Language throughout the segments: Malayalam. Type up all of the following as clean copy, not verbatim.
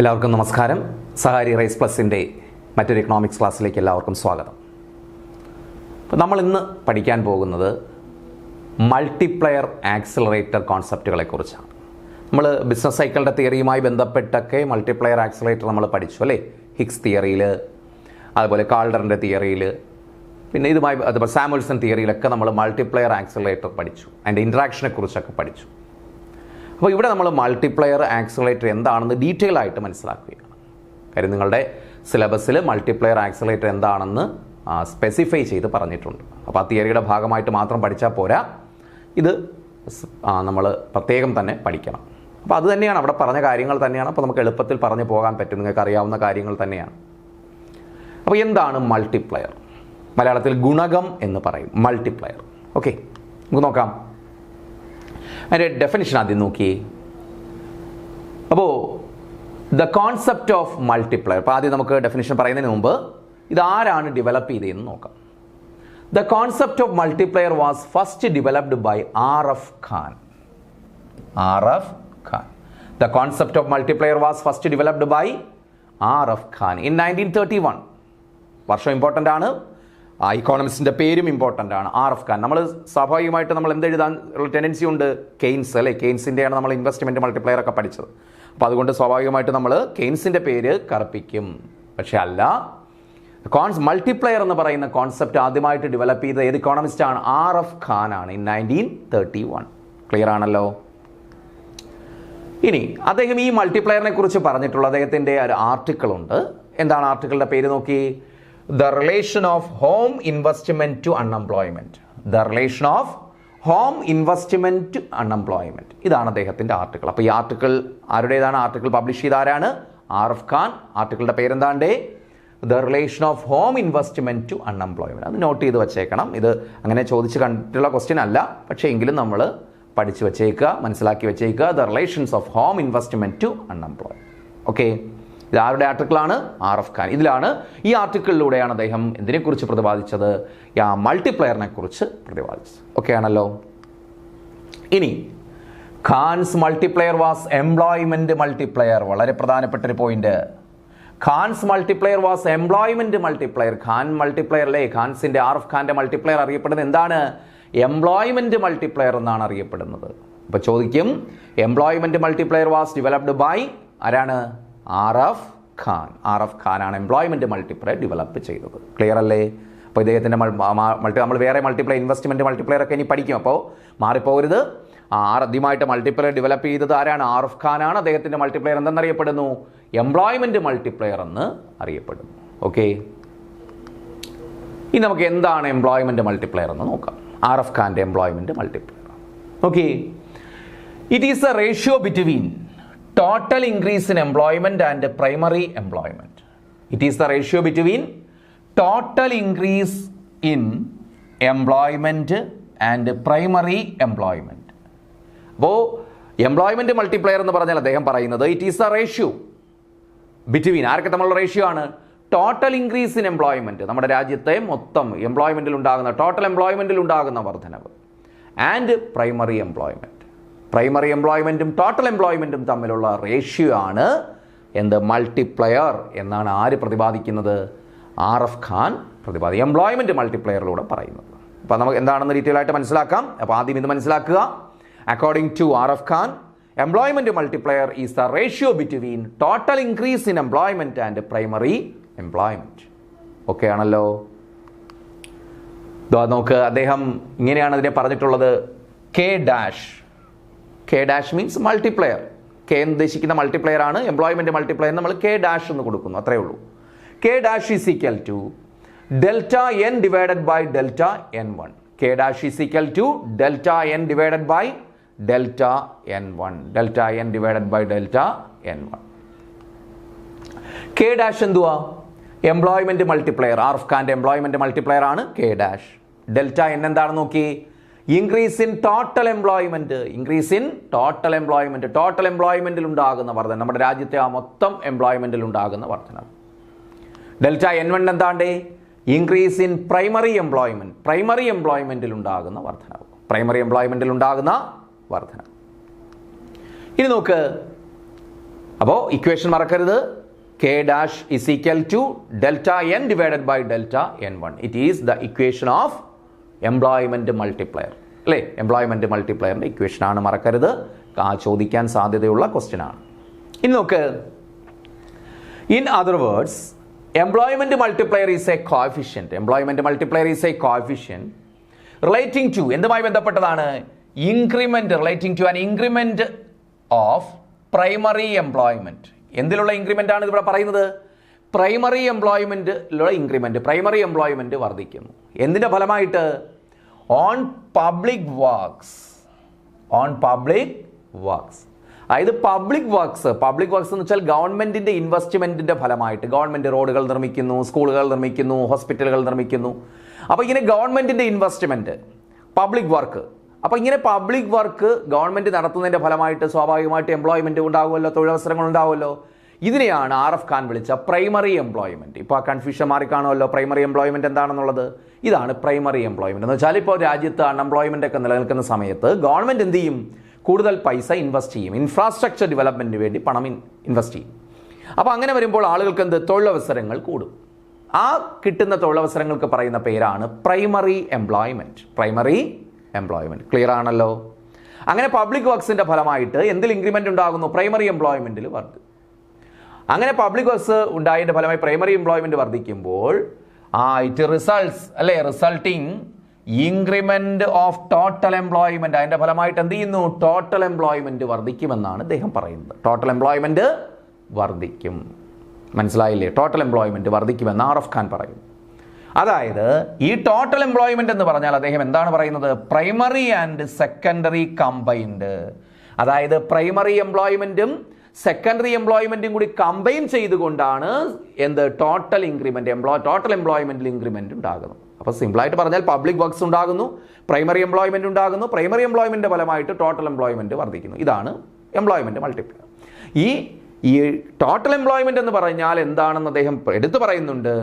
എല്ലാവർക്കും നമസ്കാരം. സഹാരി റൈസ് പ്ലസിൻ്റെ മറ്റൊരു എക്കണോമിക്സ് ക്ലാസ്സിലേക്ക് എല്ലാവർക്കും സ്വാഗതം. അപ്പോൾ നമ്മൾ ഇന്ന് പഠിക്കാൻ പോകുന്നത് മൾട്ടിപ്ലയർ ആക്സിലറേറ്റർ കോൺസെപ്റ്റുകളെക്കുറിച്ചാണ്. നമ്മൾ ബിസിനസ് സൈക്കിളിൻ്റെ തിയറിയുമായി ബന്ധപ്പെട്ടൊക്കെ മൾട്ടിപ്ലയർ ആക്സിലറേറ്റർ നമ്മൾ പഠിച്ചു അല്ലേ. ഹിഗ്സ് തിയറിയിൽ, അതുപോലെ കാൾഡറിൻ്റെ തിയറിയിൽ, പിന്നെ അതുപോലെ സാമുവൽസൺ തിയറിയിലൊക്കെ നമ്മൾ മൾട്ടിപ്ലയർ ആക്സിലറേറ്റർ പഠിച്ചു. അതിൻ്റെ ഇൻട്രാക്ഷനെ കുറിച്ചൊക്കെ പഠിച്ചു. അപ്പോൾ ഇവിടെ നമ്മൾ മൾട്ടിപ്ലയർ ആക്സിലറേറ്റർ എന്താണെന്ന് ഡീറ്റെയിൽ ആയിട്ട് മനസ്സിലാക്കുകയാണ്. കാര്യം നിങ്ങളുടെ സിലബസിൽ മൾട്ടിപ്ലയർ ആക്സിലറേറ്റർ എന്താണെന്ന് സ്പെസിഫൈ ചെയ്ത് പറഞ്ഞിട്ടുണ്ട്. അപ്പോൾ ആ തിയറിയുടെ ഭാഗമായിട്ട് മാത്രം പഠിച്ചാൽ പോരാ, ഇത് നമ്മൾ പ്രത്യേകം തന്നെ പഠിക്കണം. അപ്പോൾ അത് തന്നെയാണ് അവിടെ പറഞ്ഞ കാര്യങ്ങൾ തന്നെയാണ്. അപ്പോൾ നമുക്ക് എളുപ്പത്തിൽ പറഞ്ഞു പോകാൻ പറ്റും, നിങ്ങൾക്ക് അറിയാവുന്ന കാര്യങ്ങൾ തന്നെയാണ്. അപ്പോൾ എന്താണ് മൾട്ടിപ്ലയർ? മലയാളത്തിൽ ഗുണകം എന്ന് പറയും മൾട്ടിപ്ലയർ. ഓക്കെ, നമുക്ക് നോക്കാം. അതിൻ്റെ ഡെഫിനിഷൻ ആദ്യം നോക്കിയേ. അപ്പോൾ ദ കോൺസെപ്റ്റ് ഓഫ് മൾട്ടിപ്ലയർ, അപ്പോൾ ആദ്യം നമുക്ക് ഡെഫിനിഷൻ പറയുന്നതിന് മുമ്പ് ഇതാരാണ് ഡെവലപ്പ് ചെയ്തതെന്ന് നോക്കാം. The concept of multiplier was first developed by R.F. Khan. R.F. Khan. The concept of multiplier was first developed by R.F. Khan in 1931. വർഷം ഇമ്പോർട്ടൻ്റ് ആണ്. ആ ഇക്കോണമിസ്റ്റിൻ്റെ പേരും ഇമ്പോർട്ടൻ്റ് ആണ്, R.F. Khan. നമ്മൾ സ്വാഭാവികമായിട്ട് നമ്മൾ എന്തെഴുതാൻ ഉള്ള ടെൻഡൻസി ഉണ്ട്? കെയ്ൻസ് അല്ലേ. കെയ്ൻസിൻ്റെയാണ് നമ്മൾ ഇൻവെസ്റ്റ്മെൻറ്റ് മൾട്ടിപ്ലയർ ഒക്കെ പഠിച്ചത്. അപ്പോൾ അതുകൊണ്ട് സ്വാഭാവികമായിട്ട് നമ്മൾ കെയ്ൻസിൻ്റെ പേര് കറുപ്പിക്കും. പക്ഷേ അല്ല, മൾട്ടിപ്ലയർ എന്ന് പറയുന്ന കോൺസെപ്റ്റ് ആദ്യമായിട്ട് ഡെവലപ്പ് ചെയ്ത ഏത് ഇക്കോണമിസ്റ്റാണ്? R.F. Khan ആണ്, ഇൻ 1931. ക്ലിയർ ആണല്ലോ. ഇനി അദ്ദേഹം ഈ മൾട്ടിപ്ലയറിനെ കുറിച്ച് പറഞ്ഞിട്ടുള്ള അദ്ദേഹത്തിൻ്റെ ഒരു ആർട്ടിക്കിൾ ഉണ്ട്. എന്താണ് ആർട്ടിക്കിളിൻ്റെ പേര് നോക്കി? The relation of home investment to unemployment. The relation of home investment to unemployment. ഇതാണ് അദ്ദേഹത്തിൻ്റെ ആർട്ടിക്കിൾ. അപ്പോൾ ഈ ആർട്ടിക്കിൾ ആരുടേതാണ്? ആർട്ടിക്കിൾ പബ്ലിഷ് ചെയ്ത ആരാണ്? R.F. Khan. ആർട്ടിക്കിളിൻ്റെ പേരെന്താണ്ടേ? The relation of home investment to unemployment. അത് നോട്ട് ചെയ്ത് വെച്ചേക്കണം. ഇത് അങ്ങനെ ചോദിച്ച് കണ്ടിട്ടുള്ള ക്വസ്റ്റ്യൻ അല്ല, പക്ഷേ എങ്കിലും നമ്മൾ പഠിച്ചു വെച്ചേക്കുക, മനസ്സിലാക്കി വെച്ചേക്കുക. The relations of home investment to unemployment. Okay, ഇത് ആരുടെ ആർട്ടിക്കിളാണ്? R.F. Khan. ഇതിലാണ്, ഈ ആർട്ടിക്കിളിലൂടെയാണ് അദ്ദേഹം എന്തിനെക്കുറിച്ച് പ്രതിപാദിച്ചത്? മൾട്ടിപ്ലയറിനെ കുറിച്ച് പ്രതിപാദിച്ചത്. ഓക്കെ ആണല്ലോ. ഇനി Khans multiplier was employment multiplier. വളരെ പ്രധാനപ്പെട്ട ഒരു point. Khans multiplier was employment multiplier. Khan multiplier അല്ലേ, ഖാൻസിന്റെ R.F. Khanന്റെ മൾട്ടിപ്ലയർ അറിയപ്പെടുന്നത് എന്താണ്? എംപ്ലോയ്മെന്റ് മൾട്ടിപ്ലയർ എന്നാണ് അറിയപ്പെടുന്നത്. അപ്പോൾ ചോദിക്കും, employment multiplier was developed by ആരാണ്? R.F. Khan. R.F. Khan ആണ് എംപ്ലോയ്മെന്റ് മൾട്ടിപ്ലയർ ഡെവലപ്പ് ചെയ്തത്. ക്ലിയർ അല്ലേ? അപ്പോൾ ഇദ്ദേഹത്തിൻ്റെ നമ്മൾ വേറെ മൾട്ടിപ്ലയർ, ഇൻവെസ്റ്റ്മെന്റ് മൾട്ടിപ്ലയർ ഒക്കെ ഇനി പഠിക്കും. അപ്പോൾ മാറിപ്പോകരുത്. ആദ്യമായിട്ട് മൾട്ടിപ്ലയർ ഡെവലപ്പ് ചെയ്തത് ആരാണ്? R.F. Khan ആണ്. അദ്ദേഹത്തിൻ്റെ മൾട്ടിപ്ലയർ എന്തെന്നറിയപ്പെടുന്നു? എംപ്ലോയ്മെന്റ് മൾട്ടിപ്ലയർ എന്ന് അറിയപ്പെടുന്നു. ഓക്കെ, ഇനി നമുക്ക് എന്താണ് എംപ്ലോയ്മെന്റ് മൾട്ടിപ്ലയർ എന്ന് നോക്കാം. R.F. Khanന്റെ employment multiplier. Okay, it is a ratio between total increase in employment and primary employment. It is the ratio between total increase in employment and primary employment. അപ്പോൾ എംപ്ലോയ്മെന്റ് മൾട്ടിപ്ലയർ എന്ന് പറഞ്ഞാൽ അദ്ദേഹം പറയുന്നത് it is a ratio between, ആരൊക്കെ തമ്മിലുള്ള റേഷ്യോ ആണ്? ടോട്ടൽ ഇൻക്രീസ് ഇൻ എംപ്ലോയ്മെന്റ്, നമ്മുടെ രാജ്യത്തെ മൊത്തം എംപ്ലോയ്മെന്റിൽ ഉണ്ടാകുന്ന, ടോട്ടൽ എംപ്ലോയ്മെന്റിൽ ഉണ്ടാകുന്ന വർധനവ്, ആൻഡ് പ്രൈമറി എംപ്ലോയ്മെന്റ്. പ്രൈമറി എംപ്ലോയ്മെൻറ്റും ടോട്ടൽ എംപ്ലോയ്മെൻറ്റും തമ്മിലുള്ള റേഷ്യോ ആണ് എന്ത്? മൾട്ടിപ്ലയർ എന്നാണ് ആര് പ്രതിപാദിക്കുന്നത്? R.F. Khan പ്രതിപാദിക്കും, എംപ്ലോയ്മെൻറ്റ് മൾട്ടിപ്ലയറിലൂടെ പറയുന്നത്. അപ്പോൾ നമുക്ക് എന്താണെന്ന് ഡീറ്റെയിൽ ആയിട്ട് മനസ്സിലാക്കാം. അപ്പോൾ ആദ്യം ഇത് മനസ്സിലാക്കുക. According to R.F. Khan, employment multiplier is the ratio between total increase in employment and primary employment. Okay ആണല്ലോ. നമുക്ക് അദ്ദേഹം ഇങ്ങനെയാണ് അതിനെ പറഞ്ഞിട്ടുള്ളത്. K dash means multiplier. K ഉദ്ദേശിക്കുന്ന മൾട്ടിപ്ലയർ ആണ്. എംപ്ലോയ്മെന്റ് മൾട്ടിപ്ലയർ നമ്മൾ K dash എന്ന് കൊടുക്കുന്നു, അത്രേ ഉള്ളൂ. K dash is equal to delta n divided by delta n1. K dash is equal to delta n divided by delta n1. Delta n divided by delta n1. K dash എന്തുവാ? Employment multiplier. R.F. Khanന്റെ എംപ്ലോയ്മെന്റ് മൾട്ടിപ്ലയർ ആണ് K dash. ഡെൽറ്റ n എന്താണെന്ന് നോക്കി? Increase in total employment. Increase in total employment, total എംപ്ലോയ്മെന്റിൽ ഉണ്ടാകുന്ന വർധന, നമ്മുടെ രാജ്യത്തെ ആ മൊത്തം എംപ്ലോയ്മെന്റിൽ ഉണ്ടാകുന്ന വർധന. ഡെൽറ്റ n1 എന്താണ്ടേ? Increase in primary employment, primary എംപ്ലോയ്മെന്റിൽ ഉണ്ടാകുന്ന വർധന, പ്രൈമറി എംപ്ലോയ്മെന്റിൽ ഉണ്ടാകുന്ന വർധന. ഇനി നോക്ക്, അപ്പോൾ ഇക്വേഷൻ മറക്കരുത്. K dash is equal to delta n divided by delta n1. It is the equation of employment multiplier. അല്ലേ? എംപ്ലോയ്മെൻറ്റ് മൾട്ടിപ്ലയറിൻ്റെ ഇക്വേഷൻ ആണ്, മറക്കരുത്. ചോദിക്കാൻ സാധ്യതയുള്ള ക്വസ്റ്റ്യൻ ആണ്. ഇനി നോക്ക്, in other words employment multiplier is a coefficient. Employment multiplier is a coefficient relating to, എന്തുമായി ബന്ധപ്പെട്ടതാണ്? Increment, relating to an increment of primary employment. എന്തിലുള്ള ഇൻക്രിമെൻ്റ് ആണ് ഇതിവിടെ പറയുന്നത്? പ്രൈമറി എംപ്ലോയ്മെൻറ്റിലുള്ള ഇൻക്രിമെൻറ്റ്. പ്രൈമറി എംപ്ലോയ്മെൻറ്റ് വർദ്ധിക്കുന്നു. എന്തിൻ്റെ ഫലമായിട്ട്? On public works. On public works, അതായത് പബ്ലിക് വർക്ക്സ് എന്ന് വെച്ചാൽ ഗവൺമെൻറ്റിൻ്റെ ഇൻവെസ്റ്റ്മെൻറ്റിൻ്റെ ഫലമായിട്ട്. ഗവൺമെൻറ് റോഡുകൾ നിർമ്മിക്കുന്നു, സ്കൂളുകൾ നിർമ്മിക്കുന്നു, ഹോസ്പിറ്റലുകൾ നിർമ്മിക്കുന്നു. അപ്പോൾ ഇങ്ങനെ ഗവൺമെൻറ്റിൻ്റെ ഇൻവെസ്റ്റ്മെൻറ്റ്, പബ്ലിക് വർക്ക്. അപ്പോൾ ഇങ്ങനെ പബ്ലിക് വർക്ക് ഗവൺമെൻറ് നടത്തുന്നതിൻ്റെ ഫലമായിട്ട് സ്വാഭാവികമായിട്ട് എംപ്ലോയ്മെൻറ്റ് ഉണ്ടാകുമല്ലോ, തൊഴിലവസരങ്ങൾ ഉണ്ടാവുമല്ലോ. ഇതിനെയാണ് RF ഖാൻ വിളിച്ച പ്രൈമറി എംപ്ലോയ്മെൻറ്റ്. ഇപ്പോൾ ആ കൺഫ്യൂഷൻ മാറിക്കാണുമല്ലോ, പ്രൈമറി എംപ്ലോയ്മെൻറ്റ് എന്താണെന്നുള്ളത്. ഇതാണ് പ്രൈമറി എംപ്ലോയ്മെൻറ്റ് എന്ന് വെച്ചാൽ, ഇപ്പോൾ രാജ്യത്ത് അൺഎംപ്ലോയ്മെൻ്റ് ഒക്കെ നിലനിൽക്കുന്ന സമയത്ത് ഗവൺമെൻറ് എന്ത് ചെയ്യും? കൂടുതൽ പൈസ ഇൻവെസ്റ്റ് ചെയ്യും, ഇൻഫ്രാസ്ട്രക്ചർ ഡെവലപ്മെൻറ്റിന് വേണ്ടി പണം ഇൻവെസ്റ്റ് ചെയ്യും. അപ്പോൾ അങ്ങനെ വരുമ്പോൾ ആളുകൾക്ക് എന്ത്? തൊഴിലവസരങ്ങൾ കൂടും. ആ കിട്ടുന്ന തൊഴിലവസരങ്ങൾക്ക് പറയുന്ന പേരാണ് primary employment. Primary employment. Clear ആണല്ലോ? അങ്ങനെ പബ്ലിക് വർക്ക്സിൻ്റെ ഫലമായിട്ട് എന്തിൽ ഇൻക്രിമെൻ്റ് ഉണ്ടാകുന്നു? പ്രൈമറി എംപ്ലോയ്മെൻറ്റിൽ വർദ്ധിക്കും. അങ്ങനെ പബ്ലിക് വർക്ക്സ് ഉണ്ടായതിൻ്റെ ഫലമായി പ്രൈമറി എംപ്ലോയ്മെൻറ്റ് വർദ്ധിക്കുമ്പോൾ ഇറ്റ് റിസൾട്ട്സ്, അല്ലേ, resulting increment of total employment. അതിൻ്റെ ഫലമായിട്ട് എന്ത് ചെയ്യുന്നു? ടോട്ടൽ എംപ്ലോയ്മെൻറ്റ് വർദ്ധിക്കുമെന്നാണ് അദ്ദേഹം പറയുന്നത്. ടോട്ടൽ എംപ്ലോയ്മെൻറ്റ് വർദ്ധിക്കും. മനസ്സിലായില്ലേ? ടോട്ടൽ എംപ്ലോയ്മെൻറ്റ് വർദ്ധിക്കുമെന്ന് RF ഖാൻ പറയും. അതായത് ഈ ടോട്ടൽ എംപ്ലോയ്മെന്റ് എന്ന് പറഞ്ഞാൽ അദ്ദേഹം എന്താണ് പറയുന്നത്? Primary and secondary combined. അതായത് പ്രൈമറി എംപ്ലോയ്മെന്റും സെക്കൻഡറി എംപ്ലോയ്മെന്റും കൂടി കമ്പൈൻ ചെയ്തുകൊണ്ടാണ് എന്ത്? ടോട്ടൽ ഇൻക്രിമെന്റ്, ടോട്ടൽ എംപ്ലോയ്മെന്റിൽ ഇൻക്രിമെന്റ് ഉണ്ടാകുന്നു. അപ്പോൾ സിമ്പിളായിട്ട് പറഞ്ഞാൽ പബ്ലിക് വർക്ക്സ് ഉണ്ടാകുന്നു, പ്രൈമറി എംപ്ലോയ്മെന്റ് ഉണ്ടാകുന്നു, പ്രൈമറി എംപ്ലോയ്മെന്റിന്റെ ഫലമായിട്ട് ടോട്ടൽ എംപ്ലോയ്മെന്റ് വർദ്ധിക്കുന്നു. ഇതാണ് എംപ്ലോയ്മെന്റ് മൾട്ടിപ്ലയർ. ഈ ടോട്ടൽ എംപ്ലോയ്മെന്റ് എന്ന് പറഞ്ഞാൽ എന്താണെന്ന് അദ്ദേഹം എടുത്തു പറയുന്നുണ്ട്.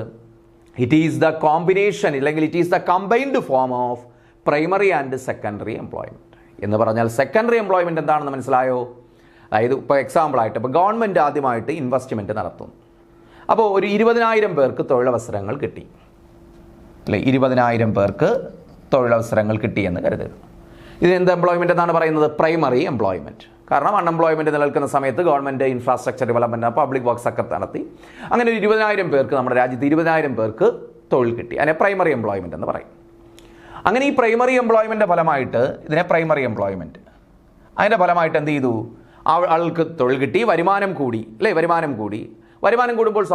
ഇറ്റ് ഈസ് ദ കോമ്പിനേഷൻ, അല്ലെങ്കിൽ it is the combined form of primary and secondary employment. എന്ന് പറഞ്ഞാൽ സെക്കൻഡറി എംപ്ലോയ്മെൻറ്റ് എന്താണെന്ന് മനസ്സിലായോ? അതായത് ഇപ്പോൾ എക്സാമ്പിളായിട്ട് ഇപ്പോൾ ഗവൺമെൻറ് ആദ്യമായിട്ട് ഇൻവെസ്റ്റ്മെൻറ്റ് നടത്തുന്നു. അപ്പോൾ ഒരു 20,000 പേർക്ക് തൊഴിലവസരങ്ങൾ കിട്ടി, അല്ലെ? 20,000 പേർക്ക് തൊഴിലവസരങ്ങൾ കിട്ടിയെന്ന് കരുതുക. ഇത് എന്ത് എംപ്ലോയ്മെൻറ്റ് എന്നാണ് പറയുന്നത്? Primary employment. കാരണം അൺഎംപ്ലോയ്മെൻറ്റ് നിലനിൽക്കുന്ന സമയത്ത് government infrastructure development, public works ഒക്കെ നടത്തി. അങ്ങനെ ഒരു 20,000 പേർക്ക്, നമ്മുടെ രാജ്യത്ത് 20,000 പേർക്ക് തൊഴിൽ കിട്ടി. അതിനെ പ്രൈമറി എംപ്ലോയ്മെൻറ്റ് എന്ന് പറയും. അങ്ങനെ ഈ പ്രൈമറി എംപ്ലോയ്മെൻറ്റിൻ്റെ ഫലമായിട്ട്, ഇതിനെ പ്രൈമറി എംപ്ലോയ്മെൻറ്റ്, അതിൻ്റെ ഫലമായിട്ട് എന്ത് ചെയ്തു? ആൾക്ക് തൊഴിൽ കിട്ടി, വരുമാനം കൂടി, അല്ലേ? വരുമാനം കൂടുമ്പോൾ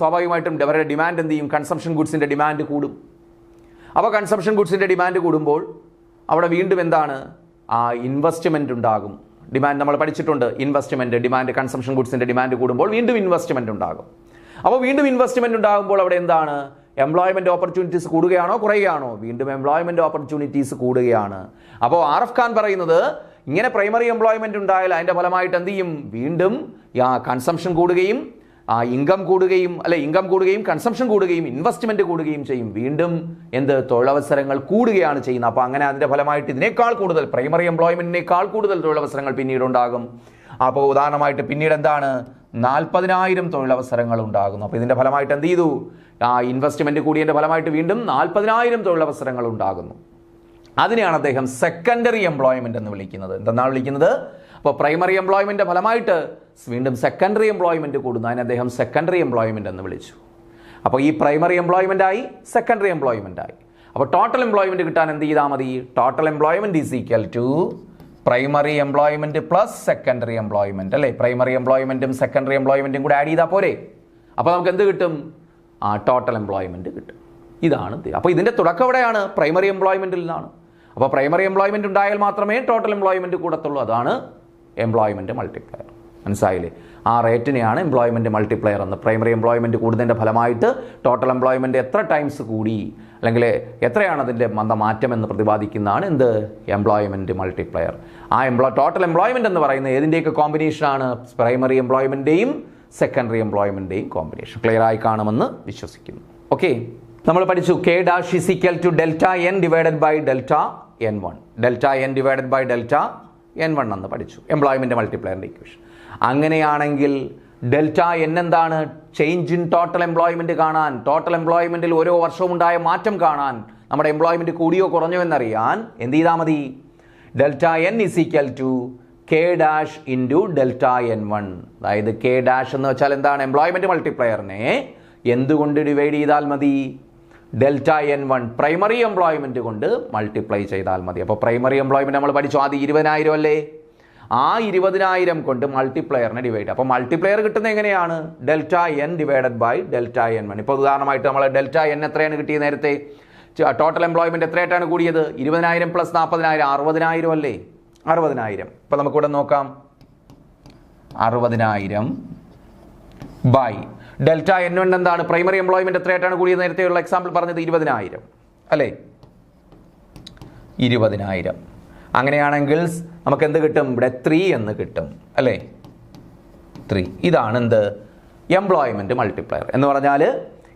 സ്വാഭാവികമായിട്ടും അവരുടെ ഡിമാൻഡ് എന്ത് ചെയ്യും? കൺസംഷൻ ഗുഡ്സിൻ്റെ ഡിമാൻഡ് കൂടും. അപ്പോൾ കൺസംഷൻ ഗുഡ്സിൻ്റെ ഡിമാൻഡ് കൂടുമ്പോൾ അവിടെ വീണ്ടും എന്താണ്? ഇൻവെസ്റ്റ്മെൻറ്റ് ഉണ്ടാകും. ഡിമാൻഡ് നമ്മൾ പഠിച്ചിട്ടുണ്ട്. ഇൻവെസ്റ്റ്മെൻറ്റ്, ഡിമാൻഡ്, കൺസംഷൻ ഗുഡ്സിൻ്റെ ഡിമാൻഡ് കൂടുമ്പോൾ വീണ്ടും ഇൻവെസ്റ്റ്മെൻറ്റ് ഉണ്ടാകും. അപ്പോൾ വീണ്ടും ഇൻവെസ്റ്റ്മെൻറ്റ് ഉണ്ടാകുമ്പോൾ അവിടെ എന്താണ്? എംപ്ലോയ്മെൻറ്റ് ഓപ്പർച്യൂണിറ്റീസ് കൂടുകയാണോ കുറയുകയാണോ? വീണ്ടും എംപ്ലോയ്മെൻറ്റ് ഓപ്പർച്യൂണിറ്റീസ് കൂടുകയാണ്. അപ്പോൾ RF ഖാൻ പറയുന്നത്, ഇങ്ങനെ പ്രൈമറി എംപ്ലോയ്മെൻറ്റ് ഉണ്ടായാൽ അതിൻ്റെ ഫലമായിട്ട് എന്ത് ചെയ്യും? വീണ്ടും കൺസംഷൻ കൂടുകയും ഇൻകം കൂടുകയും കൺസംഷൻ കൂടുകയും ഇൻവെസ്റ്റ്മെൻറ്റ് കൂടുകയും ചെയ്യും. വീണ്ടും എന്ത്? തൊഴിലവസരങ്ങൾ കൂടുകയാണ് ചെയ്യുന്നത്. അപ്പോൾ അങ്ങനെ അതിൻ്റെ ഫലമായിട്ട് ഇതിനേക്കാൾ കൂടുതൽ, പ്രൈമറി എംപ്ലോയ്മെൻറ്റിനേക്കാൾ കൂടുതൽ തൊഴിലവസരങ്ങൾ പിന്നീട് ഉണ്ടാകും. അപ്പോൾ ഉദാഹരണമായിട്ട് പിന്നീട് എന്താണ്? 40,000 തൊഴിലവസരങ്ങൾ ഉണ്ടാകുന്നു. അപ്പോൾ ഇതിൻ്റെ ഫലമായിട്ട് എന്ത് ചെയ്തു? ഇൻവെസ്റ്റ്മെൻറ്റ് കൂടിയതിൻ്റെ ഫലമായിട്ട് വീണ്ടും 40,000 തൊഴിലവസരങ്ങൾ ഉണ്ടാകുന്നു. അതിനെയാണ് അദ്ദേഹം സെക്കൻഡറി എംപ്ലോയ്മെൻറ്റ് എന്ന് വിളിക്കുന്നത്. എന്തെന്നാണ് വിളിക്കുന്നത്? അപ്പോൾ പ്രൈമറി എംപ്ലോയ്മെൻറ്റിൻ്റെ ഫലമായിട്ട് വീണ്ടും സെക്കൻഡറി എംപ്ലോയ്മെൻറ്റ് കൂടുന്നു. അതിനെ അദ്ദേഹം സെക്കൻഡറി എംപ്ലോയ്മെൻറ്റ് എന്ന് വിളിച്ചു. അപ്പോൾ ഈ പ്രൈമറി എംപ്ലോയ്മെൻ്റ് ആയി, സെക്കൻഡറി എംപ്ലോയ്മെൻ്റ് ആയി. അപ്പോൾ ടോട്ടൽ എംപ്ലോയ്മെൻറ്റ് കിട്ടാൻ എന്ത് ചെയ്താൽ മതി? Total employment is equal to primary employment plus secondary employment, അല്ലേ? പ്രൈമറി എംപ്ലോയ്മെൻറ്റും സെക്കൻഡറി എംപ്ലോയ്മെൻറ്റും കൂടെ ആഡ് ചെയ്താൽ പോരെ? അപ്പോൾ നമുക്ക് എന്ത് കിട്ടും? ടോട്ടൽ എംപ്ലോയ്മെൻറ്റ് കിട്ടും. ഇതാണ്. അപ്പോൾ ഇതിൻ്റെ തുടക്കം എവിടെയാണ്? പ്രൈമറി എംപ്ലോയ്മെൻറ്റിൽ നിന്നാണ്. അപ്പോൾ പ്രൈമറി എംപ്ലോയ്മെൻറ്റ് ഉണ്ടായാൽ മാത്രമേ ടോട്ടൽ എംപ്ലോയ്മെൻറ്റ് കൂടത്തുള്ളൂ. അതാണ് എംപ്ലോയ്മെൻറ്റ് മൾട്ടിപ്ലയർ. മനസ്സിലായില്ലേ? ആ റേറ്റിനെയാണ് എംപ്ലോയ്മെൻറ്റ് മൾട്ടിപ്ലയർ എന്ന്. പ്രൈമറി എംപ്ലോയ്മെൻറ്റ് കൂടുന്നതിൻ്റെ ഫലമായിട്ട് ടോട്ടൽ എംപ്ലോയ്മെൻറ്റ് എത്ര ടൈംസ് കൂടി, അല്ലെങ്കിൽ എത്രയാണ് അതിൻ്റെ മാറ്റം എന്ന് പ്രതിപാദിക്കുന്നതാണ് എന്ത്? Employment multiplier. ടോട്ടൽ എംപ്ലോയ്മെൻറ്റ് എന്ന് പറയുന്നത് ഏതിൻ്റെയൊക്കെ കോമ്പിനേഷനാണ്? പ്രൈമറി എംപ്ലോയ്മെൻറ്റിൻ്റെയും സെക്കൻഡറി എംപ്ലോയ്മെൻറ്റിൻ്റെയും കോമ്പിനേഷൻ. ക്ലിയർ ആയി കാണുമെന്ന് വിശ്വസിക്കുന്നു. ഓക്കെ, നമ്മൾ പഠിച്ചു K dash is equal to delta n divided by delta n1. delta n divided by delta n1 എന്ന് പഠിച്ചു, എംപ്ലോയ്മെൻറ്റ് മൾട്ടിപ്ലയറിൻ്റെ ഇക്വേഷൻ. അങ്ങനെയാണെങ്കിൽ ഡെൽറ്റ എൻ എന്താണ്? ചേഞ്ച് ഇൻ ടോട്ടൽ എംപ്ലോയ്മെന്റ് കാണാൻ, ടോട്ടൽ എംപ്ലോയ്മെന്റിൽ ഓരോ വർഷവും ഉണ്ടായ മാറ്റം കാണാൻ, നമ്മുടെ എംപ്ലോയ്മെന്റ് കൂടിയോ കുറഞ്ഞോ എന്നറിയാൻ എന്ത് ചെയ്താൽ മതി? Delta N is equal to K dash into delta N one. അതായത് കെ ഡാഷ് എന്ന് വെച്ചാൽ എന്താണ്? എംപ്ലോയ്മെന്റ് മൾട്ടിപ്ലയറിനെ എന്തുകൊണ്ട് ഡിവൈഡ് ചെയ്താൽ മതി? Delta N one primary employment കൊണ്ട് മൾട്ടിപ്ലൈ ചെയ്താൽ മതി. അപ്പോൾ പ്രൈമറി എംപ്ലോയ്മെന്റ് നമ്മൾ പഠിച്ചു, ആദ്യം 20,000 അല്ലേ? ആ 20,000 കൊണ്ട് മൾട്ടിപ്ലയറിനെ ഡിവൈഡ്. അപ്പോൾ മൾട്ടിപ്ലയർ കിട്ടുന്നത് എങ്ങനെയാണ്? Delta N divided by delta N one. ഇപ്പോൾ ഉദാഹരണമായിട്ട് നമ്മൾ ഡെൽറ്റ എൻ എത്രയാണ് കിട്ടിയത്? നേരത്തെ ടോട്ടൽ എംപ്ലോയ്മെന്റ് എത്രയായിട്ടാണ് കൂടിയത്? 20,000 പ്ലസ് 40,000 60,000 അല്ലേ? 60,000. ഇപ്പോൾ നമുക്കിവിടെ നോക്കാം, 60,000 ബൈ ഡെൽറ്റ എൻ വൺ എന്താണ്? പ്രൈമറി എംപ്ലോയ്മെന്റ് എത്രയായിട്ടാണ് കൂടിയത്? നേരത്തെയുള്ള എക്സാമ്പിൾ പറഞ്ഞത് 20,000 അല്ലേ? 20,000. അങ്ങനെയാണെങ്കിൽ നമുക്ക് എന്ത് കിട്ടും? ഇവിടെ 3 എന്ന് കിട്ടും അല്ലേ? 3. ഇതാണ് എന്ത്? എംപ്ലോയ്മെന്റ് മൾട്ടിപ്ലയർ എന്ന് പറഞ്ഞാൽ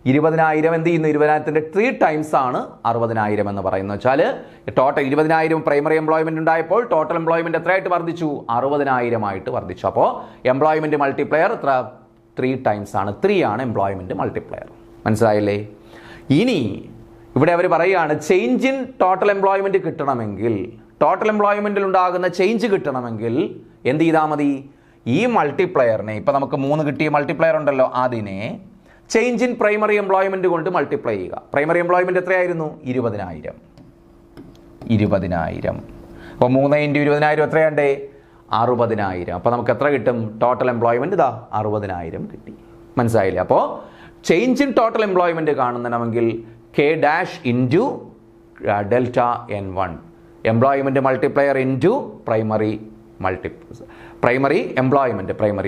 20,000 എന്ത് ചെയ്യുന്നു? 20,000ന്റെ 3 ടൈംസ് ആണ് 60,000 എന്ന് പറയുന്നത്. വെച്ചാൽ ടോട്ടൽ 20,000 പ്രൈമറി എംപ്ലോയ്മെന്റ് ഉണ്ടായപ്പോൾ ടോട്ടൽ എംപ്ലോയ്മെന്റ് എത്രയായിട്ട് വർദ്ധിച്ചു? 60,000 ആയിട്ട് വർദ്ധിച്ചു. അപ്പോൾ എംപ്ലോയ്മെന്റ് മൾട്ടിപ്ലയർ എത്ര? 3 ടൈംസ് ആണ്. 3 ആണ് എംപ്ലോയ്മെന്റ് മൾട്ടിപ്ലയർ. മനസ്സിലായില്ലേ? ഇനി ഇവിടെ അവർ പറയുകയാണ്, ചേഞ്ച് ഇൻ ടോട്ടൽ എംപ്ലോയ്മെന്റ് കിട്ടണമെങ്കിൽ, ടോട്ടൽ എംപ്ലോയ്മെന്റിൽ ഉണ്ടാകുന്ന ചേഞ്ച് കിട്ടണമെങ്കിൽ എന്ത് ചെയ്താൽ മതി? ഈ മൾട്ടിപ്ലയറിനെ, ഇപ്പം നമുക്ക് 3 കിട്ടിയ മൾട്ടിപ്ലയർ ഉണ്ടല്ലോ, അതിനെ ചേഞ്ച് ഇൻ പ്രൈമറി എംപ്ലോയ്മെന്റ് കൊണ്ട് മൾട്ടിപ്ലൈ ചെയ്യുക. പ്രൈമറി എംപ്ലോയ്മെന്റ് എത്രയായിരുന്നു? 20,000. 20,000. അപ്പോൾ 3 × 20,000 എത്രയാണ്ടേ? 60,000. അപ്പോൾ നമുക്ക് എത്ര കിട്ടും? ടോട്ടൽ എംപ്ലോയ്മെന്റ് ഇതാ 60,000 കിട്ടി. മനസ്സിലായില്ലേ? അപ്പോൾ ചേഞ്ച് ഇൻ ടോട്ടൽ എംപ്ലോയ്മെന്റ് കാണുന്നണമെങ്കിൽ K dash into delta N one, employment multiplier into primary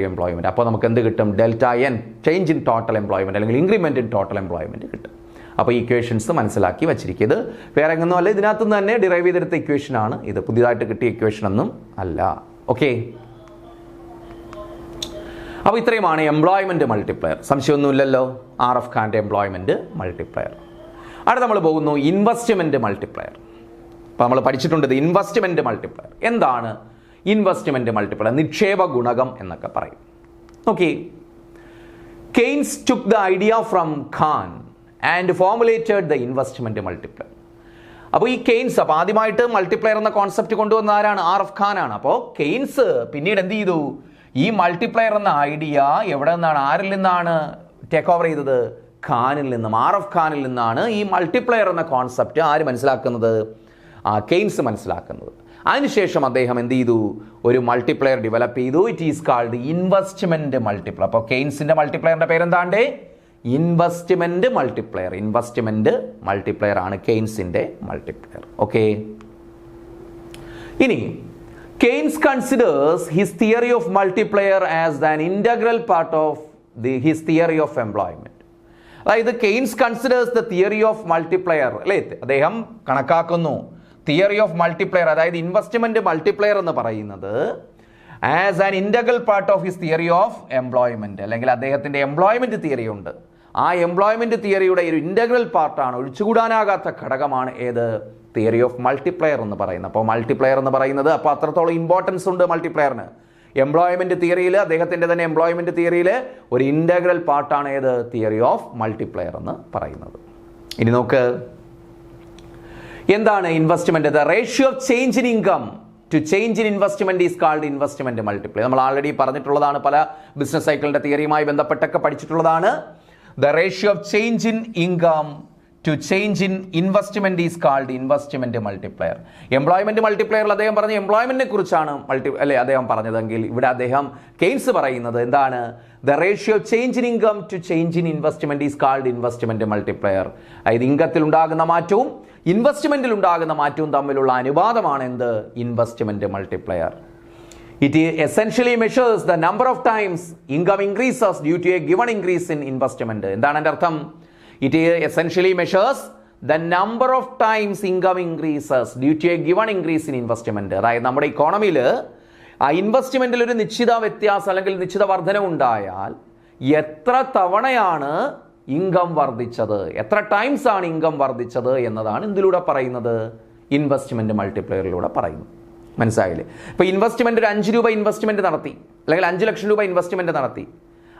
employment. അപ്പോൾ നമുക്ക് എന്ത് കിട്ടും? Delta n change in total employment അല്ലെങ്കിൽ ഇൻക്രിമെന്റ് ഇൻ ടോട്ടൽ എംപ്ലോയ്മെന്റ് കിട്ടും. അപ്പോൾ ഈ ഇക്വേഷൻസ് മനസ്സിലാക്കി വെച്ചിരിക്കുന്നത്. വേറെ എങ്ങൊന്നും അല്ല, ഇതിനകത്ത് നിന്ന് തന്നെ ഡിറൈവ് ചെയ്തെടുത്ത ഇക്വേഷൻ ആണ് ഇത്, പുതിയതായിട്ട് കിട്ടിയ ഇക്വേഷൻ ഒന്നും അല്ല. ഓക്കെ, അപ്പോൾ ഇത്രയുമാണ് എംപ്ലോയ്മെന്റ് മൾട്ടിപ്ലയർ. സംശയമൊന്നുമില്ലല്ലോ? RF ഖാന്റെ എംപ്ലോയ്മെന്റ് മൾട്ടിപ്ലയർ. അടുത്ത നമ്മൾ പോകുന്നു ഇൻവെസ്റ്റ്മെന്റ് മൾട്ടിപ്ലയർ. അപ്പോൾ നമ്മൾ പഠിച്ചിട്ടുണ്ട് ഇത് ഇൻവെസ്റ്റ്മെന്റ് മൾട്ടിപ്ലയർ. എന്താണ് ഇൻവെസ്റ്റ്മെന്റ് മൾട്ടിപ്ലയർ? നിക്ഷേപ ഗുണകം എന്നൊക്കെ പറയും. Okay, Keynes took the idea from Khan and formulated the investment multiplier. അപ്പോൾ ഈ കെയ്ൻസ്, അപ്പോൾ ആദ്യമായിട്ട് മൾട്ടിപ്ലയർ എന്ന കോൺസെപ്റ്റ് കൊണ്ടുവന്ന ആരാണ്? RF ഖാൻ ആണ്. അപ്പോൾ കെയ്ൻസ് പിന്നീട് എന്ത് ചെയ്തു? ഈ മൾട്ടിപ്ലയർ എന്ന ഐഡിയ എവിടെ നിന്നാണ്, ആരിൽ നിന്നാണ് ടേക്ക് ഓവർ ചെയ്തത്? ഖാനിൽ നിന്നും, RF ഖാനിൽ നിന്നാണ് ഈ മൾട്ടിപ്ലയർ എന്ന കോൺസെപ്റ്റ് ആര് മനസ്സിലാക്കുന്നത്? കെയ്ൻസ് മനസ്സിലാക്കുന്നത്. അതിനുശേഷം അദ്ദേഹം എന്ത് ചെയ്തു? ഒരു മൾട്ടിപ്ലയർ ഡെവലപ്പ് ചെയ്തു. It is called investment multiplier. അപ്പോൾ കെയ്ൻസിന്റെ മൾട്ടിപ്ലയറിന്റെ പേരെന്താണ്ട്? ഇൻവെസ്റ്റ്മെന്റ് മൾട്ടിപ്ലയർ ആണ് കെയ്ൻസിന്റെ മൾട്ടിപ്ലയർ. ഓക്കെ, ഇനി Keynes considers his theory of multiplier as an integral part of his theory of employment. അതായത് Keynes considers the theory of multiplier അല്ലേ, അദ്ദേഹം കണക്കാക്കുന്നു തിയറി ഓഫ് മൾട്ടിപ്ലയർ, അതായത് ഇൻവെസ്റ്റ്മെന്റ് മൾട്ടിപ്ലയർ എന്ന് പറയുന്നത് as an integral part of his theory of employment, അല്ലെങ്കിൽ അദ്ദേഹത്തിന്റെ എംപ്ലോയ്മെന്റ് തിയറി ഉണ്ട്. ആ എംപ്ലോയ്മെന്റ് തിയറിയുടെ ഒരു ഇന്റഗ്രൽ പാർട്ടാണ്, ഒഴിച്ചുകൂടാനാകാത്ത ഘടകമാണ് ഏത്? തിയറി ഓഫ് മൾട്ടിപ്ലയർ എന്ന് പറയുന്നത്. അപ്പോൾ മൾട്ടിപ്ലയർ എന്ന് പറയുന്നത് അപ്പോൾ അത്രത്തോളം ഇമ്പോർട്ടൻസ് ഉണ്ട് മൾട്ടിപ്ലയറിന്. എംപ്ലോയ്മെന്റ് തിയറിയിൽ, അദ്ദേഹത്തിന്റെ തന്നെ എംപ്ലോയ്മെന്റ് തിയറിയിൽ ഒരു ഇന്റഗ്രൽ പാർട്ടാണ് ഏത്? തിയറി ഓഫ് മൾട്ടിപ്ലയർ എന്ന് പറയുന്നത്. ഇനി നോക്ക്, എന്താണ് investment? The ratio of change in income to change in investment is called investment multiplier. നമ്മൾ ആൾറെഡി പറഞ്ഞിട്ടുള്ളതാണ്, പല ബിസിനസ് സൈക്കിളിന്റെ തിയറിയുമായി ബന്ധപ്പെട്ടൊക്കെ പഠിച്ചിട്ടുള്ളതാണ്. The ratio of change in income to change in investment is called investment multiplier. Employment മൾട്ടിപ്ലയറിൽ അദ്ദേഹം പറഞ്ഞ എംപ്ലോയ്മെന്റിനെ കുറിച്ചാണ് അദ്ദേഹം പറഞ്ഞതെങ്കിൽ ഇവിടെ അദ്ദേഹം കെയ്ൻസ് പറയുന്നത് എന്താണ്? The ratio of change in income to change in investment is called investment multiplier. അതായത് ഇൻകത്തിൽ ഉണ്ടാകുന്ന മാറ്റവും ഇൻവെസ്റ്റ്മെന്റിൽ ഉണ്ടാകുന്ന മാറ്റവും തമ്മിലുള്ള അനുപാതമാണ് എന്ത്? Investment multiplier. It essentially measures the number of times income increases due to a given increase in investment. എന്താണ് എൻ്റെ അർത്ഥം? It essentially measures the number of times income increases due to a given increase in investment. അതായത് നമ്മുടെ ഇക്കോണമിയിൽ ആ ഇൻവെസ്റ്റ്മെന്റിൽ ഒരു നിശ്ചിത വ്യത്യാസം അല്ലെങ്കിൽ നിശ്ചിത വർധന ഉണ്ടായാൽ എത്ര തവണയാണ് ഇൻകം വർദ്ധിച്ചത്, എത്ര ടൈംസ് ആണ് ഇൻകം വർദ്ധിച്ചത് എന്നതാണ് ഇതിലൂടെ പറയുന്നത്, ഇൻവെസ്റ്റ്മെന്റ് മൾട്ടിപ്ലയറിലൂടെ പറയുന്നു. മനസ്സിലായില്ലേ? ഇപ്പോൾ ഇൻവെസ്റ്റ്മെന്റ് ഒരു 5 രൂപ ഇൻവെസ്റ്റ്മെന്റ് നടത്തി അല്ലെങ്കിൽ 5 ലക്ഷം രൂപ ഇൻവെസ്റ്റ്മെൻറ്റ് നടത്തി.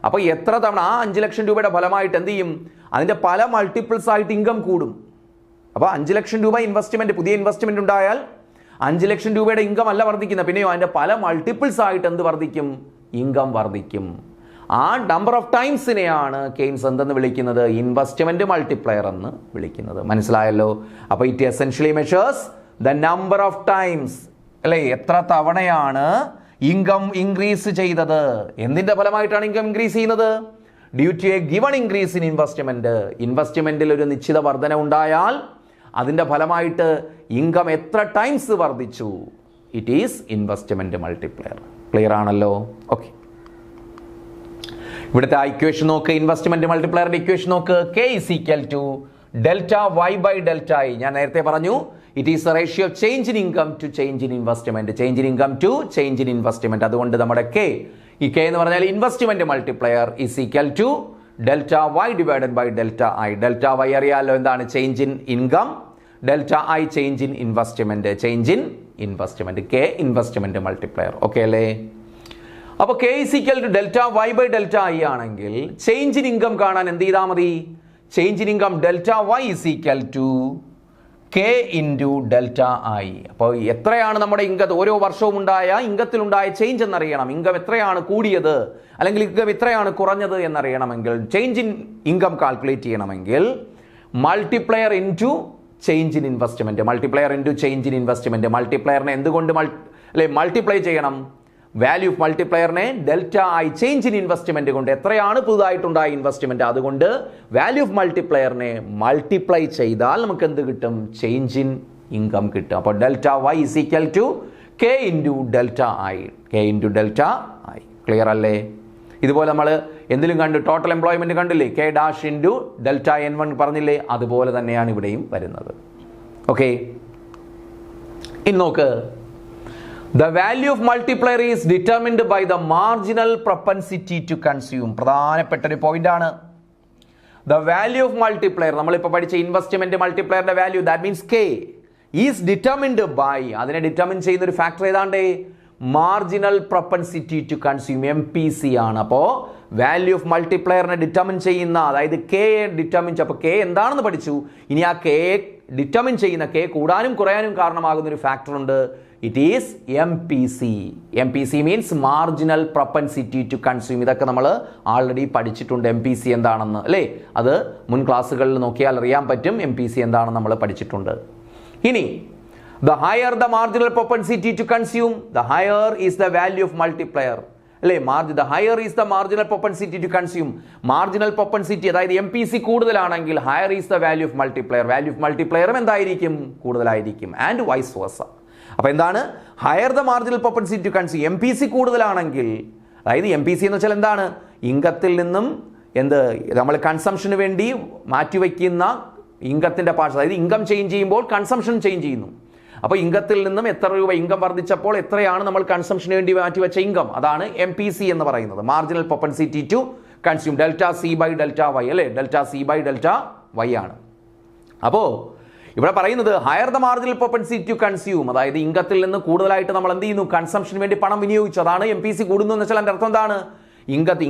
അപ്പോൾ എത്ര തവണ ആ 5 ലക്ഷം രൂപയുടെ ഫലമായിട്ട് എന്ത് ചെയ്യും? അതിൻ്റെ പല മൾട്ടിപ്പിൾസ് ആയിട്ട് ഇൻകം കൂടും. അപ്പോൾ 5 ലക്ഷം രൂപ ഇൻവെസ്റ്റ്മെൻറ്റ്, പുതിയ ഇൻവെസ്റ്റ്മെൻറ്റ് ഉണ്ടായാൽ 5 ലക്ഷം രൂപയുടെ ഇൻകം അല്ല വർദ്ധിക്കുന്നത്, പിന്നെയോ അതിൻ്റെ പല മൾട്ടിപ്പിൾസ് ആയിട്ട് എന്ത് വർദ്ധിക്കും? ഇൻകം വർദ്ധിക്കും. ആ നമ്പർ ഓഫ് ടൈംസിനെയാണ് കെയ്ൻസ് എന്തെന്ന് വിളിക്കുന്നത്? ഇൻവെസ്റ്റ്മെൻറ്റ് മൾട്ടിപ്ലയർ എന്ന് വിളിക്കുന്നത്. മനസ്സിലായല്ലോ? അപ്പോൾ it essentially measures the number of times, അല്ലേ? എത്ര തവണയാണ് ഇൻകം ഇൻക്രീസ് ചെയ്തത്? എന്തിൻ്റെ ഫലമായിട്ടാണ് ഇൻകം ഇൻക്രീസ് ചെയ്യുന്നത്? Due to a given increase in investment. ഇൻവെസ്റ്റ്മെൻറ്റിൽ ഒരു നിശ്ചിത വർധന ഉണ്ടായാൽ അതിൻ്റെ ഫലമായിട്ട് ഇൻകം എത്ര ടൈംസ് വർദ്ധിച്ചു? It is investment multiplier. Clear ആണല്ലോ? ഓക്കെ, ഇവിടുത്തെ ആ ഇക്വേഷൻ നോക്ക്, ഇൻവെസ്റ്റ്മെൻറ്റ് മൾട്ടിപ്ലയറിൻ്റെ ഇക്വേഷൻ നോക്ക്. K is equal to delta Y by delta I. ഞാൻ നേരത്തെ പറഞ്ഞു it is a ratio of change in income to change in investment, change in income to change in investment. അതുകൊണ്ട് നമ്മുടെ കെ, ഈ കെ എന്ന് പറഞ്ഞാൽ investment multiplier is equal to delta Y divided by delta I. Delta Y അറിയാമല്ലോ എന്താണ്? Change in income. Delta I change in investment, change in investment. K investment multiplier. Okay അല്ലേ? അപ്പോൾ K is equal to delta Y by delta I ആണെങ്കിൽ ചേഞ്ച് ഇൻ ഇൻകം കാണാൻ എന്ത് ചെയ്താൽ മതി? Change in income delta Y is equal to K into delta I. അപ്പോൾ എത്രയാണ് നമ്മുടെ ഇൻകം, ഓരോ വർഷവും ഉണ്ടായ ഇൻകത്തിലുണ്ടായ ചേഞ്ച് എന്നറിയണം. ഇൻകം എത്രയാണ് കൂടിയത് അല്ലെങ്കിൽ ഇൻകം എത്രയാണ് കുറഞ്ഞത് എന്നറിയണമെങ്കിൽ, ചേഞ്ച് ഇൻ ഇൻകം കാൽക്കുലേറ്റ് ചെയ്യണമെങ്കിൽ multiplier into change in investment, multiplier into change in investment. മൾട്ടിപ്ലയറിനെ എന്തുകൊണ്ട് മൾട്ടിപ്ലൈ ചെയ്യണം? വാല്യൂ ഓഫ് മൾട്ടിപ്ലയറിനെ delta I change in investment കൊണ്ട്, എത്രയാണ് പുതുതായിട്ടുണ്ടായ ഇൻവെസ്റ്റ്മെൻറ്റ്, അതുകൊണ്ട് വാല്യൂ ഓഫ് മൾട്ടിപ്ലയറിനെ മൾട്ടിപ്ലൈ ചെയ്താൽ നമുക്ക് എന്ത് കിട്ടും? ചേഞ്ച് ഇൻ ഇൻകം കിട്ടും. അപ്പോൾ delta Y is equal to K into delta I, K into delta I. Clear അല്ലേ? ഇതുപോലെ നമ്മൾ എന്തിലും കണ്ടു, ടോട്ടൽ എംപ്ലോയ്മെൻറ്റ് കണ്ടില്ലേ? K dash into delta N1 പറഞ്ഞില്ലേ? അതുപോലെ തന്നെയാണ് ഇവിടെയും വരുന്നത്. ഓക്കെ, ഇനി നോക്ക്, the value of multiplier is determined by the marginal propensity to consume. പ്രധാനപ്പെട്ട ഒരു പോയിന്റ് ആണ്. The value of multiplier, നമ്മളിപ്പോൾ പഠിച്ച ഇൻവെസ്റ്റ്മെന്റ് മൾട്ടിപ്ലയറിന്റെ value, that means K, is determined by, അതിനെ ഡിറ്റർമിൻ ചെയ്യുന്ന ഒരു ഫാക്ടർ ഏതാണ്ട് marginal propensity to consume, MPC ആണ്. അപ്പോൾ വാല്യൂ ഓഫ് മൾട്ടിപ്ലയറിനെ ഡിറ്റർമിൻ ചെയ്യുന്ന, അതായത് കെ ഡിറ്റർമിൻ, അപ്പോൾ കെ എന്താണെന്ന് പഠിച്ചു. ഇനി ആ കെ ഡിറ്റർമിൻ ചെയ്യുന്ന, കെ കൂടാനും കുറയാനും കാരണമാകുന്ന ഒരു ഫാക്ടർ ഉണ്ട്. It is MPC. MPC means marginal propensity to consume. ഇതൊക്കെ നമ്മൾ ആൾറെഡി പഠിച്ചിട്ടുണ്ട്, MPC എന്താണെന്ന്, അല്ലേ? അത് മുൻ ക്ലാസ്സുകളിൽ നോക്കിയാൽ അറിയാൻ പറ്റും MPC എന്താണെന്ന് നമ്മൾ പഠിച്ചിട്ടുണ്ട്. ഇനി the higher the marginal propensity to consume, the higher is the value of multiplier. അല്ലേ? the higher is the marginal propensity to consume. Marginal propensity, അതായത് MPC കൂടുതലാണെങ്കിൽ higher is the value of multiplier. Value of മൾട്ടിപ്ലയറും എന്തായിരിക്കും? കൂടുതലായിരിക്കും. And vice versa. അപ്പോൾ എന്താണ്? Higher the marginal propensity to consume, MPC കൂടുതലാണെങ്കിൽ, അതായത് MPC എന്ന് വെച്ചാൽ എന്താണ്? ഇൻകത്തിൽ നിന്നും നമ്മൾ കൺസംഷന് വേണ്ടി മാറ്റിവെക്കുന്ന ഇൻകത്തിൻ്റെ പാർട്സ്, അതായത് ഇൻകം ചേഞ്ച് ചെയ്യുമ്പോൾ കൺസംഷൻ ചേഞ്ച് ചെയ്യുന്നു. അപ്പോൾ ഇൻകത്തിൽ നിന്നും എത്ര രൂപ ഇൻകം വർദ്ധിച്ചപ്പോൾ എത്രയാണ് നമ്മൾ കൺസംഷന് വേണ്ടി മാറ്റിവെച്ച ഇൻകം, അതാണ് MPC എന്ന് പറയുന്നത്. Marginal propensity to consume, delta C by delta Y, അല്ലേ? Delta C by delta Y ആണ്. അപ്പോൾ ഇവിടെ പറയുന്നത് higher the marginal propensity to consume, അതായത് ഇൻകത്തിൽ നിന്ന് കൂടുതലായിട്ട് നമ്മൾ എന്ത് ചെയ്യുന്നു? കൺസംഷന് വേണ്ടി പണം വിനിയോഗിച്ചു. അതാണ് MPC കൂടുന്നു എന്ന് വെച്ചാൽ അതിൻ്റെ അർത്ഥം എന്താണ്?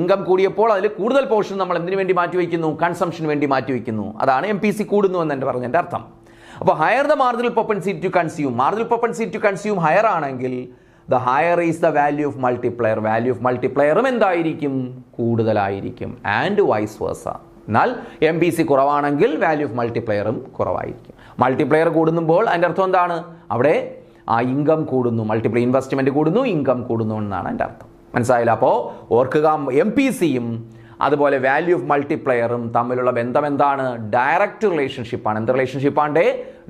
ഇൻകം കൂടിയപ്പോൾ അതിൽ കൂടുതൽ പോർഷൻ നമ്മൾ എന്തിനു വേണ്ടി മാറ്റിവെക്കുന്നു? കൺസംഷന് വേണ്ടി മാറ്റിവെക്കുന്നു. അതാണ് MPC കൂടുന്നു എന്ന് പറഞ്ഞതിൻ്റെ അർത്ഥം. അപ്പോൾ higher the marginal propensity to consume, marginal propensity to consume higher ആണെങ്കിൽ the higher is the value of multiplier, value of മൾട്ടിപ്ലയറും എന്തായിരിക്കും? കൂടുതലായിരിക്കും. And vice versa. എന്നാൽ MPC കുറവാണെങ്കിൽ വാല്യൂ ഓഫ് മൾട്ടിപ്ലയറും കുറവായിരിക്കും. മൾട്ടിപ്ലയർ കൂടുമ്പോൾ അതിൻ്റെ അർത്ഥം എന്താണ്? അവിടെ ആ ഇൻകം കൂടുന്നു, മൾട്ടിപ്ലൈ ഇൻവെസ്റ്റ്മെൻറ്റ് കൂടുന്നു, ഇൻകം കൂടുന്നു എന്നാണ് എൻ്റെ അർത്ഥം. മനസ്സിലായില്ല? അപ്പോൾ ഓർക്കുക, MPCയും അതുപോലെ വാല്യൂ ഓഫ് മൾട്ടിപ്ലയറും തമ്മിലുള്ള ബന്ധം എന്താണ്? ഡയറക്റ്റ് റിലേഷൻഷിപ്പാണ്. എന്ത് റിലേഷൻഷിപ്പാണ്?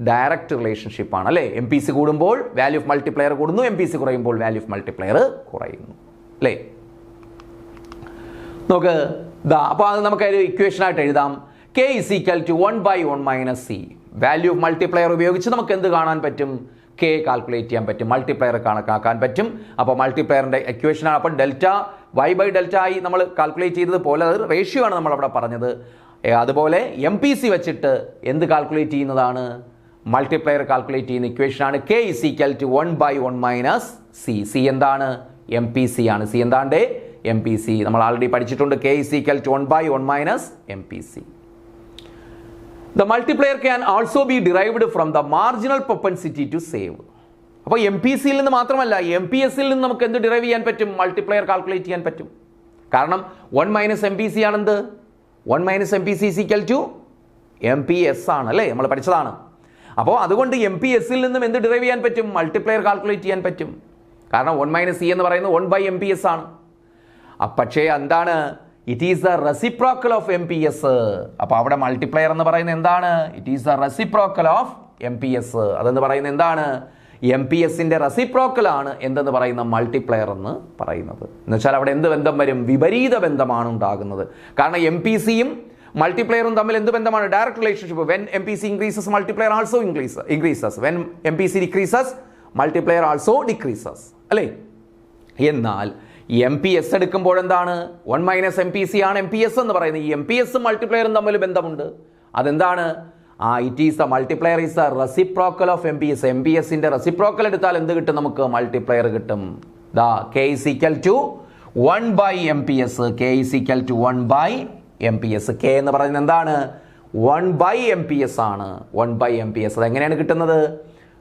ഡയറക്റ്റ് റിലേഷൻഷിപ്പാണ്, അല്ലേ? MPC കൂടുമ്പോൾ വാല്യൂ ഓഫ് മൾട്ടിപ്ലയർ കൂടുന്നു, MPC കുറയുമ്പോൾ വാല്യൂ ഓഫ് മൾട്ടിപ്ലയർ കുറയുന്നു, അല്ലേ? നോക്ക്, അപ്പോൾ അത് നമുക്ക് ഒരു ഇക്വേഷനായിട്ട് എഴുതാം. K is equal to 1/1 - C. Value of multiplier ഉപയോഗിച്ച് നമുക്ക് എന്ത് കാണാൻ പറ്റും? K കാൽക്കുലേറ്റ് ചെയ്യാൻ പറ്റും, മൾട്ടിപ്ലയർ കണക്കാക്കാൻ പറ്റും. അപ്പോൾ മൾട്ടിപ്ലയറിൻ്റെ ഇക്വേഷനാണ്. അപ്പോൾ delta Y by delta I നമ്മൾ കാൽക്കുലേറ്റ് ചെയ്തതുപോലെ, അത് റേഷ്യോ ആണ് നമ്മളവിടെ പറഞ്ഞത്. അതുപോലെ MPC വെച്ചിട്ട് എന്ത് കാൽക്കുലേറ്റ് ചെയ്യുന്നതാണ്? മൾട്ടിപ്ലയർ കാൽക്കുലേറ്റ് ചെയ്യുന്ന ഇക്വേഷനാണ് K is equal to 1/1 - C. C എന്താണ്? എം പി സി ആണ്. സി എന്താണ്ട് എം പി സി നമ്മൾ ആൾറെഡി പഠിച്ചിട്ടുണ്ട്. K is equal to 1/1 minus M P C. The multiplier can also be derived from the marginal propensity to save. അപ്പോൾ എം പി സിയിൽ നിന്ന് മാത്രമല്ല എം പി എസിൽ നിന്ന് നമുക്ക് എന്ത് ഡിറൈവ് ചെയ്യാൻ പറ്റും? മൾട്ടിപ്ലയർ കാൽക്കുലേറ്റ് ചെയ്യാൻ പറ്റും. കാരണം 1 മൈനസ് എം പി സി ആണെന്ത്? 1 minus M P C is equal to M P S ആണ് അല്ലേ, നമ്മൾ പഠിച്ചതാണ്. അപ്പോൾ അതുകൊണ്ട് എം പി എസിൽ നിന്നും എന്ത് ഡിറൈവ് ചെയ്യാൻ പറ്റും? മൾട്ടിപ്ലയർ കാൽക്കുലേറ്റ് ചെയ്യാൻ പറ്റും. കാരണം 1 മൈനസ് സി എന്ന് പറയുന്നത് 1/എം പി എസ് ആണ്. പക്ഷേ എന്താണ്? It is the reciprocal of M P S. അപ്പോൾ അവിടെ മൾട്ടിപ്ലയർ എന്ന് പറയുന്നത് എന്താണ്? It is the reciprocal of M P S. അതെന്ന് പറയുന്നത് എന്താണ്? എം പി എസിന്റെ റെസിപ്രോക്കലാണ് എന്തെന്ന് പറയുന്ന മൾട്ടിപ്ലയർ എന്ന് പറയുന്നത്. എന്ന് വെച്ചാൽ അവിടെ എന്ത് ബന്ധം വരും? വിപരീത ബന്ധമാണ് ഉണ്ടാകുന്നത്. കാരണം എം പി സിയും മൾട്ടിപ്ലയറും തമ്മിൽ എന്ത് ബന്ധമാണ്? Direct relationship. When M P C increases multiplier also increases. When M P C decreases multiplier also decreases അല്ലേ. എന്നാൽ എം പി എസ് എടുക്കുമ്പോൾ എന്താണ്? 1 മൈനസ് എം പി സി ആണ് എം പി എസ് എന്ന് പറയുന്നത്. ഈ എം പി എസും മൾട്ടിപ്ലയറും തമ്മിൽ ബന്ധമുണ്ട്. അതെന്താണ്? It is the multiplier is the reciprocal of M P S. M P എസിന്റെ റെസിപ്രോക്കൽ എടുത്താൽ എന്ത് കിട്ടും? നമുക്ക് മൾട്ടിപ്ലയർ കിട്ടും. ദാ കെ ഇസ് ഈക്വൽ ടു 1/എം P S. K is equal to 1/എം പി എസ്. കെ എന്ന് പറയുന്നത് എന്താണ്? 1/എം പി എസ് ആണ്. 1/എം പി എസ്. അത് എങ്ങനെയാണ് കിട്ടുന്നത്?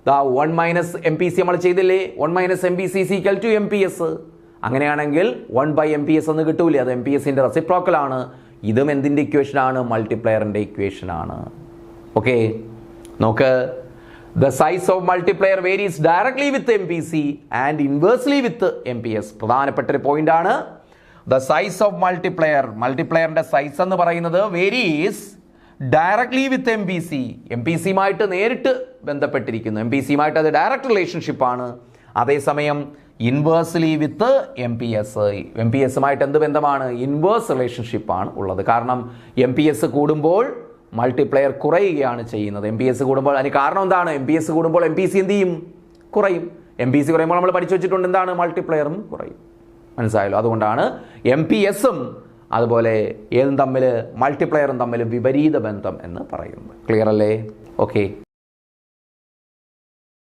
ദാ 1 മൈനസ് എം പി സി നമ്മൾ ചെയ്തില്ലേ? 1 minus M P C is equal to M P S. അങ്ങനെയാണെങ്കിൽ 1/എം പി എസ് എന്ന് കിട്ടൂലേ? അത് എം പി എസിന്റെ റെസിപ്രോക്കൽ ആണ്. ഇതും എന്തിന്റെ ഇക്വേഷൻ ആണ്? മൾട്ടിപ്ലയറിന്റെ ഇക്വേഷൻ ആണ്. ഓക്കെ, നോക്ക്. The size of multiplier varies directly with M P C and inversely with M P S. പ്രധാനപ്പെട്ട ഒരു പോയിന്റ് ആണ്. ദ സൈസ് ഓഫ് മൾട്ടിപ്ലയറിന്റെ സൈസ് എന്ന് പറയുന്നത് varies directly with M P C. M P സിയുമായിട്ട് നേരിട്ട് ബന്ധപ്പെട്ടിരിക്കുന്നു. എം പി സിയുമായിട്ട് അത് ഡയറക്റ്റ് റിലേഷൻഷിപ്പ് ആണ്. അതേസമയം inversely with M P S. M P എസുമായിട്ട് എന്ത് ബന്ധമാണ്? ഇൻവേഴ്സ് റിലേഷൻഷിപ്പ് ആണ് ഉള്ളത്. കാരണം എം പി എസ് കൂടുമ്പോൾ മൾട്ടിപ്ലയർ കുറയുകയാണ് ചെയ്യുന്നത്. എം പി എസ് കൂടുമ്പോൾ അതിന് കാരണം എന്താണ്? എം പി എസ് കൂടുമ്പോൾ എം പി സി എന്ത് ചെയ്യും? കുറയും. എം പി സി കുറയുമ്പോൾ നമ്മൾ പഠിച്ചു വെച്ചിട്ടുണ്ട് എന്താണ്? മൾട്ടിപ്ലയറും കുറയും. മനസ്സിലായല്ലോ? അതുകൊണ്ടാണ് എം പി എസും അതുപോലെ ഏതും തമ്മിൽ മൾട്ടിപ്ലയറും തമ്മിൽ വിപരീത ബന്ധം എന്ന് പറയുന്നത്. ക്ലിയർ അല്ലേ? ഓക്കെ.